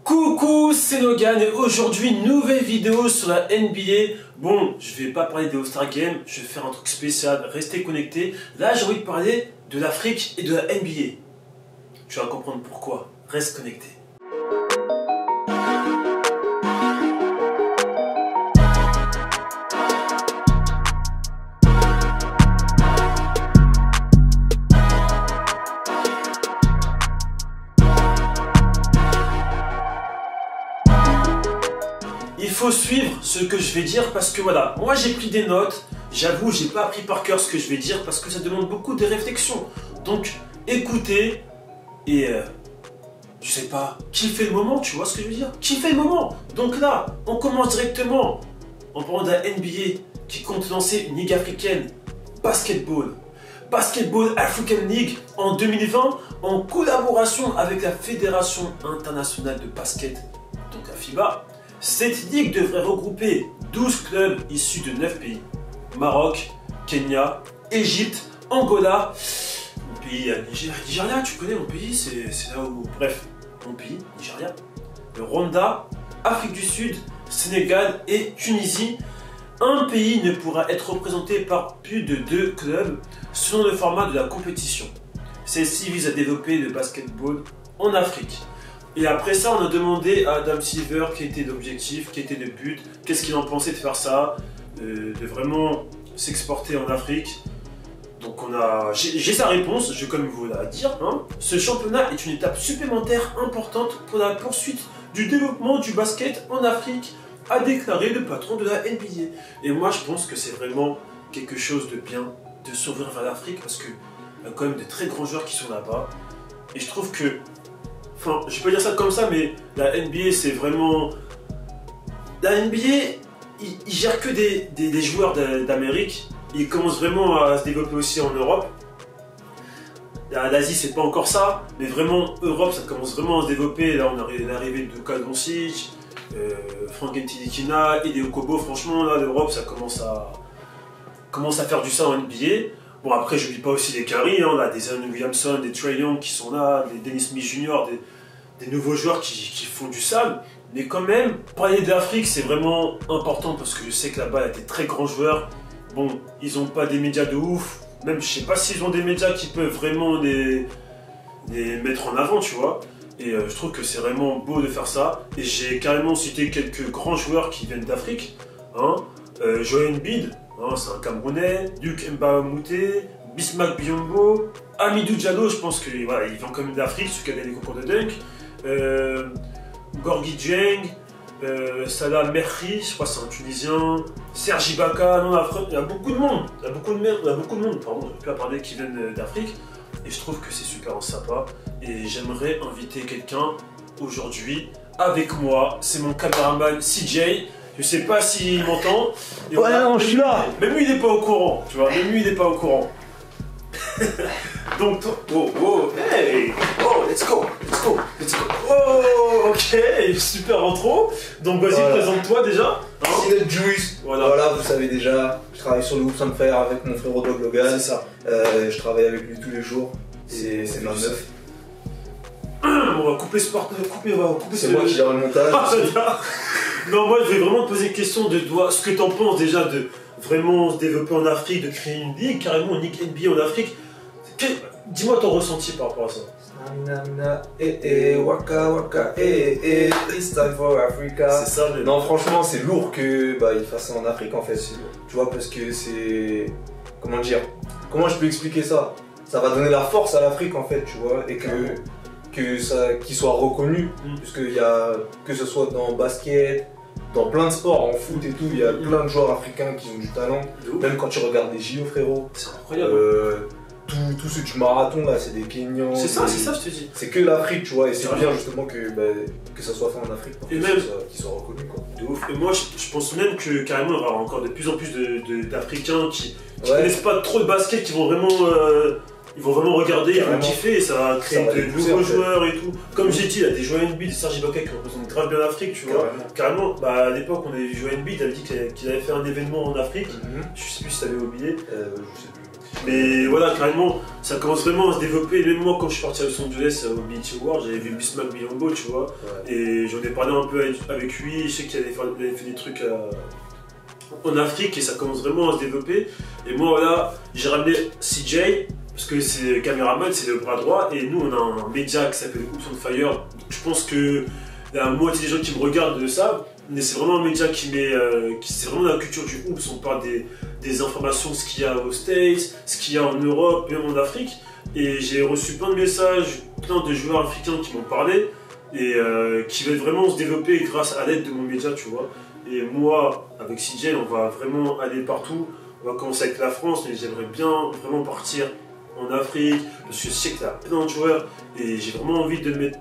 Coucou, c'est Logan et aujourd'hui nouvelle vidéo sur la NBA. Bon, je vais pas parler des All-Star Games, je vais faire un truc spécial, restez connectés. Là j'ai envie de parler de l'Afrique et de la NBA. Tu vas comprendre pourquoi, reste connecté. Il faut suivre ce que je vais dire parce que voilà, moi j'ai pris des notes, j'avoue j'ai pas appris par cœur ce que je vais dire parce que ça demande beaucoup de réflexion. Donc écoutez et je sais pas, kiffez le moment, tu vois ce que je veux dire? Kiffez le moment. Donc là, on commence directement en parlant de la NBA qui compte lancer une ligue africaine basketball. Basketball African League en 2020 en collaboration avec la Fédération internationale de basket, donc la FIBA. Cette ligue devrait regrouper 12 clubs issus de 9 pays. Maroc, Kenya, Égypte, Angola, mon pays Nigeria, tu connais mon pays, c'est là où... Bref, mon pays, Nigeria, le Rwanda, Afrique du Sud, Sénégal et Tunisie. Un pays ne pourra être représenté par plus de 2 clubs selon le format de la compétition. Celle-ci vise à développer le basketball en Afrique. Et après ça, on a demandé à Adam Silver quel était l'objectif, quel était le but, qu'est-ce qu'il en pensait de faire ça, de vraiment s'exporter en Afrique. Donc j'ai sa réponse, je vais quand même vous la dire. Ce championnat est une étape supplémentaire importante pour la poursuite du développement du basket en Afrique, a déclaré le patron de la NBA. Et moi, je pense que c'est vraiment quelque chose de bien de s'ouvrir vers l'Afrique parce qu'il y a quand même de très grands joueurs qui sont là-bas. Et je trouve que... Enfin, je peux dire ça comme ça, mais la NBA, c'est vraiment... La NBA, ils gèrent que des joueurs d'Amérique. Ils commencent vraiment à se développer aussi en Europe. L'Asie, c'est pas encore ça, mais vraiment, Europe, ça commence vraiment à se développer. Là, on a l'arrivée de Luka Doncic, Frank Ntilikina, Hideo Kobo. Franchement, là, l'Europe, ça commence à faire du ça en NBA. Bon, après, je n'oublie pas aussi les Curry, on a des Zion Williamson, des Trae Young qui sont là, des Dennis Smith Jr., des nouveaux joueurs qui font du sale. Mais quand même, parler de l'Afrique, c'est vraiment important parce que je sais que là-bas, il y a des très grands joueurs. Bon, ils n'ont pas des médias de ouf. Même, je sais pas s'ils ont des médias qui peuvent vraiment les mettre en avant, tu vois. Et je trouve que c'est vraiment beau de faire ça. Et j'ai carrément cité quelques grands joueurs qui viennent d'Afrique. Joel Embiid. C'est un Camerounais, Luc Mbamute, Bismack Biyombo, Hamidou Diallo, je pense qu'il voilà, vient quand même d'Afrique, celui qui a gagné les concours de dunk, Gorgui Dieng, Salah Merri, je crois que c'est un Tunisien, Serge Ibaka, il y a beaucoup de monde, pardon, je peux pas parler qui viennent d'Afrique, et je trouve que c'est super sympa, et j'aimerais inviter quelqu'un aujourd'hui avec moi, c'est mon caméraman CJ. Je sais pas s'il m'entend. Ouais, voilà, non, je suis là. Même lui, il n'est pas au courant, tu vois. Même lui, il n'est pas au courant. Donc, hey, let's go. Oh, ok, super intro. Donc, vas-y, voilà. Présente-toi déjà. Sinel Juice. Voilà, vous savez déjà. Je travaille sur le Hoops and Fair avec mon frère Dog Logan. C'est ça. Je travaille avec lui tous les jours. C'est ma meuf. On va couper ce part. C'est moi qui gère le montage. Non, moi je vais vraiment te poser une question de ce que tu en penses déjà de vraiment se développer en Afrique, de créer une ligue, carrément une ligue NBA en Afrique. Dis-moi ton ressenti par rapport à ça. Waka waka, it's time for Africa. C'est ça, mais... Non, franchement, c'est lourd que il fasse ça en Afrique en fait. Tu vois, parce que c'est. Comment dire? Comment je peux expliquer ça? Ça va donner la force à l'Afrique en fait, tu vois, et qu'il soit reconnu, puisqu'il y a, que ce soit dans basket, dans plein de sports, en foot et tout, il y a plein de joueurs africains qui ont du talent. Même quand tu regardes les JO, frérot, c'est incroyable. Tous ceux du marathon là, c'est des Kenyans. C'est ça, je te dis. C'est que l'Afrique, tu vois, et c'est bien justement que ça soit fait en Afrique, pour qu'ils soient reconnus, quoi. De ouf. Et moi, je pense même que carrément, il y aura encore de plus en plus d'Africains qui connaissent pas trop de basket, qui vont vraiment. Ils vont vraiment regarder, ils vont kiffer et ça va créer de nouveaux joueurs et tout. Comme j'ai dit, il y a des Joel Embiid, des Serge Ibaka qui représentent grave bien l'Afrique, tu vois. Carrément, à l'époque, on avait vu Joel Embiid, il avait dit qu'il avait fait un événement en Afrique. Je sais plus si tu avais oublié. Je sais plus. Mais voilà, carrément, ça commence vraiment à se développer. Même moi, quand je suis parti à Los Angeles au BET Awards, j'avais vu Bismack Biyombo, tu vois. Ouais. Et j'en ai parlé un peu avec lui. Je sais qu'il avait fait des trucs en Afrique et ça commence vraiment à se développer. Et moi, voilà, j'ai ramené CJ. Parce que c'est caméraman, c'est le bras droit, et nous on a un média qui s'appelle Oops on Fire. Donc, je pense que la moitié des gens qui me regardent le savent, mais c'est vraiment un média c'est vraiment la culture du Oops. On parle des informations, ce qu'il y a aux States, ce qu'il y a en Europe, même en Afrique. Et j'ai reçu plein de messages, plein de joueurs africains qui m'ont parlé et qui veulent vraiment se développer grâce à l'aide de mon média, tu vois. Et moi, avec CJ, on va vraiment aller partout. On va commencer avec la France, mais j'aimerais bien vraiment partir en Afrique, parce que je sais qu'il y a plein de joueurs et j'ai vraiment envie de mettre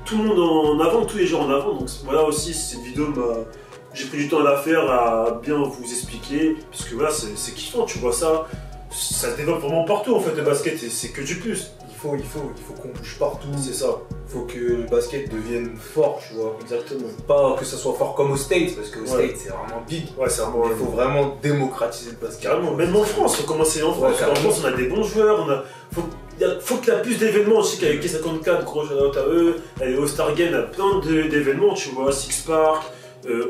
tout le monde en avant, tous les joueurs en avant. Donc voilà aussi, cette vidéo, j'ai pris du temps à la faire, à bien vous expliquer, parce que voilà, c'est kiffant, tu vois ça se développe vraiment partout en fait le basket, et c'est que du plus. Il faut qu'on bouge partout. C'est ça. Il faut que le basket devienne fort, tu vois. Exactement. Pas que ça soit fort comme aux States, parce qu'aux States c'est vraiment big. Ouais, c'est vraiment. Il faut vraiment démocratiser le basket. Carrément, même en France, il faut commencer en France. En France, on a des bons joueurs, faut qu'il y ait plus d'événements aussi qu'avec K54, gros shout-out à eux. Au Star Game, il y a plein d'événements, tu vois, Six Park,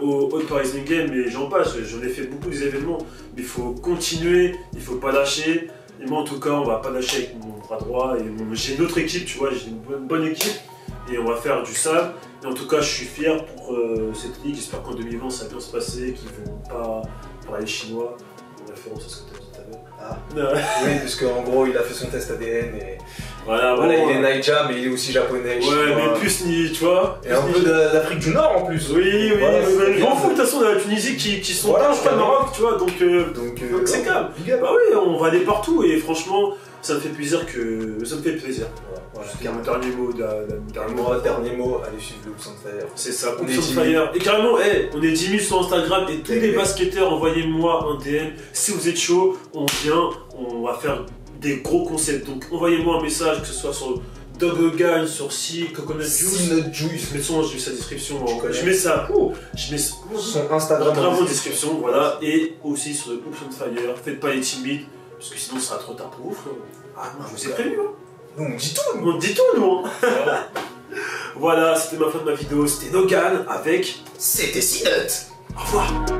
au All Parisien Game, et j'en passe. J'en ai fait beaucoup des événements, mais il faut continuer, il faut pas lâcher. Et moi en tout cas, on va pas lâcher avec mon bras droit. Et j'ai une autre équipe, tu vois, j'ai une bonne équipe. Et on va faire du sale. Et en tout cas, je suis fier pour cette ligue. J'espère qu'en 2020, ça va bien se passer, qu'ils vont pas parler chinois. En référence à ce que tu as dit tout à l'heure. Oui, parce qu'en gros, il a fait son test ADN et... Voilà, il est Naija, mais il est aussi japonais. Ouais, chinois. Mais plus ni, tu vois. Et un peu d'Afrique du Nord en plus. Oui, voilà, je m'en fous de toute façon de la Tunisie qui sont voilà, pas le Maroc, tu vois. Donc c'est calme. Bah oui, on va aller partout et franchement, ça me fait plaisir que. Ça me fait plaisir. C'était mon dernier mot. Dernier mot, allez suivre le Oops on Fire. C'est ça, Oops on Fire. Et carrément, on est 10 000 sur Instagram et tous les basketteurs, envoyez-moi un DM. Si vous êtes chaud, on vient, on va faire des gros concepts. Donc envoyez-moi un message, que ce soit sur Double Gun, sur Coconut Juice. Je mets son sa description. Je mets ça. Je mets son Instagram en description, voilà. Et aussi sur Oops on Fire. Faites pas les timides, parce que sinon ça sera trop tard pour vous, frère. Ah non, je vous ai prévenu. On dit tout, on dit tout, nous. Voilà, c'était ma fin de ma vidéo. C'était Nogan avec C'était Sinut. Au revoir.